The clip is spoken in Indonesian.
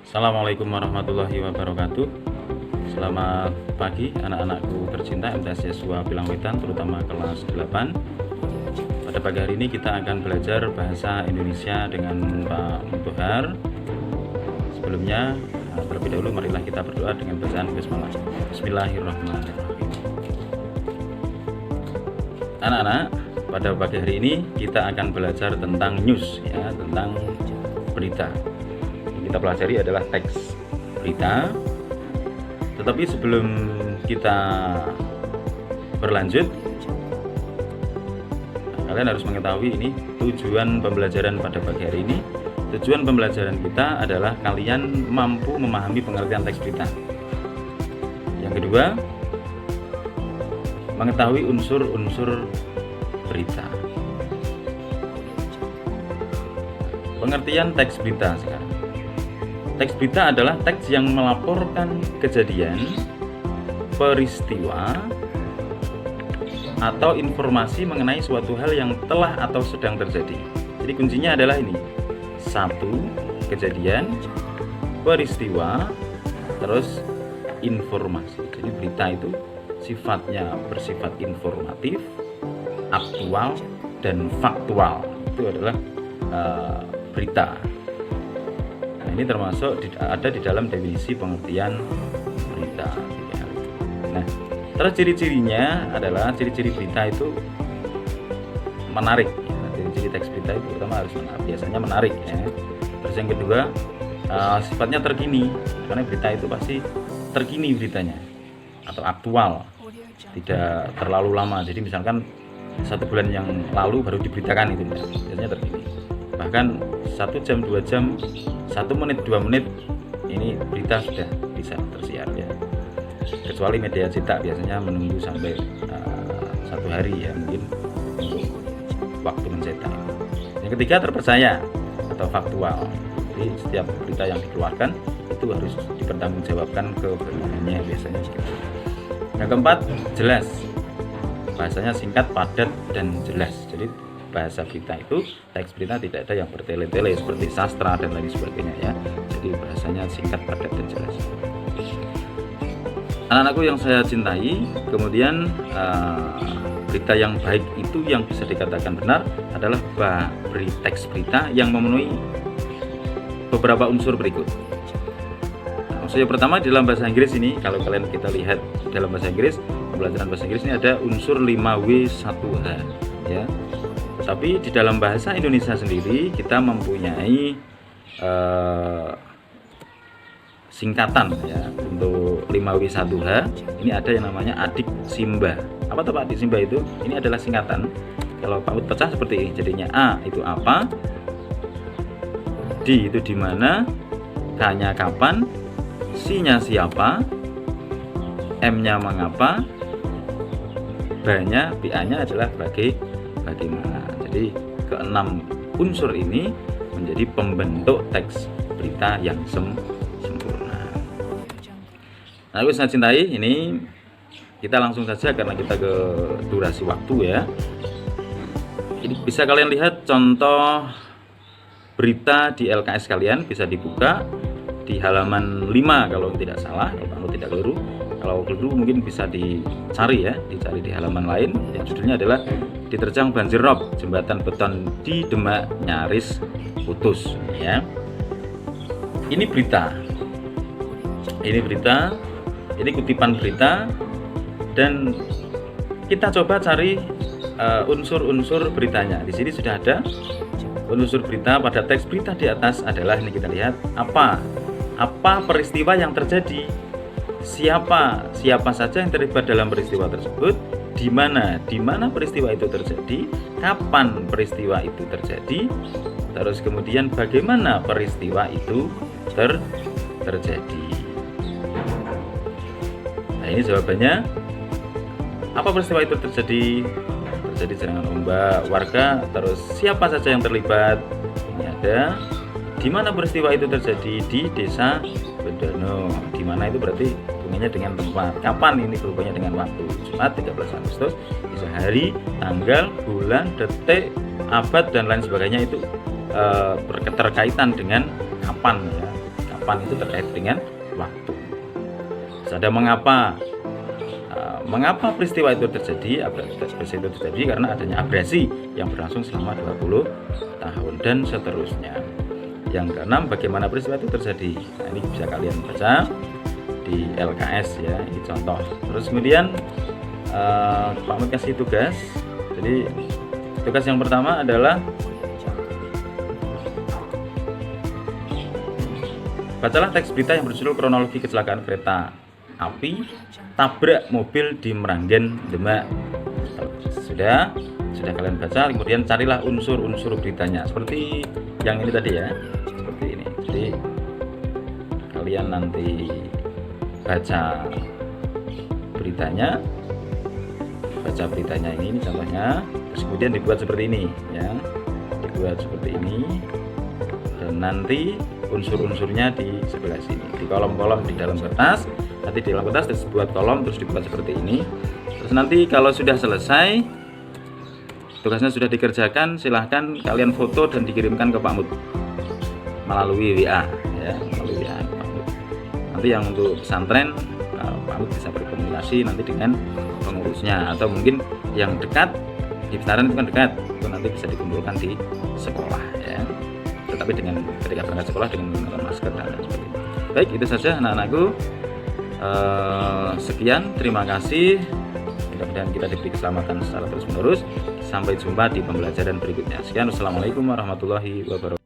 Assalamualaikum warahmatullahi wabarakatuh. Selamat pagi anak-anakku tercinta MTS Yesua Pilangwetan, terutama kelas 8. Pada pagi hari ini kita akan belajar bahasa Indonesia dengan Pak Mutohar. Sebelumnya, terlebih dahulu marilah kita berdoa dengan bacaan basmalah. Bismillahirrahmanirrahim. Anak-anak, pada pagi hari ini kita akan belajar tentang news, ya, tentang berita. Kita pelajari adalah teks berita. Tetapi sebelum kita berlanjut, kalian harus mengetahui ini tujuan pembelajaran pada pagi hari ini. Tujuan pembelajaran kita adalah kalian mampu memahami pengertian teks berita. Yang kedua, mengetahui unsur-unsur berita. Pengertian teks berita sekarang. Teks berita adalah teks yang melaporkan kejadian, peristiwa, atau informasi mengenai suatu hal yang telah atau sedang terjadi. Jadi kuncinya adalah ini. 1. Kejadian, peristiwa, terus informasi. Jadi berita itu sifatnya bersifat informatif, aktual, dan faktual. Itu adalah berita. Ini termasuk ada di dalam definisi pengertian berita. Nah, terus ciri-cirinya adalah ciri-ciri berita itu menarik. Ciri-ciri teks berita itu pertama harus menarik, biasanya menarik. Ya. Terus yang kedua, sifatnya terkini, karena berita itu pasti terkini beritanya atau aktual, tidak terlalu lama. Jadi misalkan 1 bulan yang lalu baru diberitakan itu, biasanya terkini. Bahkan 1 jam, 2 jam, 1 menit, 2 menit ini berita sudah bisa tersiar, ya. Kecuali media cetak biasanya menunggu sampai 1 hari, ya, mungkin untuk waktu mencetak. Yang ketiga, terpercaya atau faktual. Jadi setiap berita yang dikeluarkan itu harus dipertanggungjawabkan kebenarannya biasanya. Yang keempat, jelas. Bahasanya singkat, padat, dan jelas. Jadi bahasa berita itu, teks berita tidak ada yang bertele-tele seperti sastra dan lain sebagainya, ya. Jadi bahasanya singkat, padat, dan jelas. Anak-anakku yang saya cintai, kemudian berita yang baik itu yang bisa dikatakan benar adalah teks berita yang memenuhi beberapa unsur berikut. Unsur yang pertama di dalam bahasa Inggris ini, kalau kalian kita lihat dalam bahasa Inggris, pembelajaran bahasa Inggris ini ada unsur 5W1H, ya. Tapi di dalam bahasa Indonesia sendiri kita mempunyai singkatan, ya, untuk 5W1H. Ini ada yang namanya adik simba. Apa tuh Pak adik simba itu? Ini adalah singkatan. Kalau paut pecah seperti ini, jadinya A itu apa, D itu di mana, K-nya kapan, C-nya siapa, M-nya mengapa, B-nya BA-nya adalah bagaimana. Jadi keenam unsur ini menjadi pembentuk teks berita yang sempurna. Nah, aku sangat cintai ini. Kita langsung saja karena kita ke durasi waktu, ya. Ini bisa kalian lihat contoh berita di LKS kalian, bisa dibuka di halaman 5 kalau tidak salah, kalau tidak keliru. Kalau keliru mungkin bisa dicari, ya, dicari di halaman lain. Yang judulnya adalah diterjang banjir rob, jembatan beton di Demak nyaris putus, ya. Ini berita. Ini kutipan berita, dan kita coba cari unsur-unsur beritanya. Di sini sudah ada unsur berita pada teks berita di atas adalah ini, kita lihat apa peristiwa yang terjadi, siapa saja yang terlibat dalam peristiwa tersebut, di mana peristiwa itu terjadi, kapan peristiwa itu terjadi, terus kemudian bagaimana peristiwa itu terjadi. Nah, ini jawabannya. Apa peristiwa itu terjadi? Terjadi serangan ombak, warga, terus siapa saja yang terlibat? Ini ada. Di mana peristiwa itu terjadi? Di Desa Bendano. Di mana itu berarti hubungannya dengan tempat. Kapan ini hubungannya dengan waktu? Jumat 13 Agustus. Bisa hari, tanggal, bulan, detik, abad, dan lain sebagainya itu berketerkaitan dengan kapan, ya. kapan itu terkait dengan waktu. Terus ada mengapa peristiwa itu terjadi? Peristiwa itu terjadi karena adanya abrasi yang berlangsung selama 20 tahun dan seterusnya. Yang keenam, bagaimana peristiwa itu terjadi? Nah, ini bisa kalian baca di LKS ya, ini contoh. Terus kemudian Pak Mut kasih tugas. Jadi tugas yang pertama adalah bacalah teks berita yang berjudul kronologi kecelakaan kereta api tabrak mobil di Meranggen, Demak. Sudah kalian baca, kemudian carilah unsur-unsur beritanya seperti yang ini tadi ya, seperti ini. Jadi kalian nanti baca beritanya ini contohnya, terus kemudian dibuat seperti ini ya, dibuat seperti ini, dan nanti unsur-unsurnya di sebelah sini, di kolom-kolom di dalam kertas. Nanti di dalam kertas terus buat kolom, terus dibuat seperti ini. Terus nanti kalau sudah selesai, tugasnya sudah dikerjakan, silahkan kalian foto dan dikirimkan ke Pak Mut melalui WA ya, melalui WA Pak Mut. Nanti yang untuk pesantren Pak Mut bisa berkomunikasi nanti dengan pengurusnya, atau mungkin yang dekat di pesantren itu kan dekat, itu nanti bisa dikumpulkan di sekolah ya. Tetapi dengan ketika berangkat sekolah dengan menggunakan masker dan lain sebagainya. Baik, itu saja anak-anakku. Sekian, terima kasih. Mudah-mudahan kita diberi keselamatan secara terus-menerus. Sampai jumpa di pembelajaran berikutnya. Sekian, wassalamualaikum warahmatullahi wabarakatuh.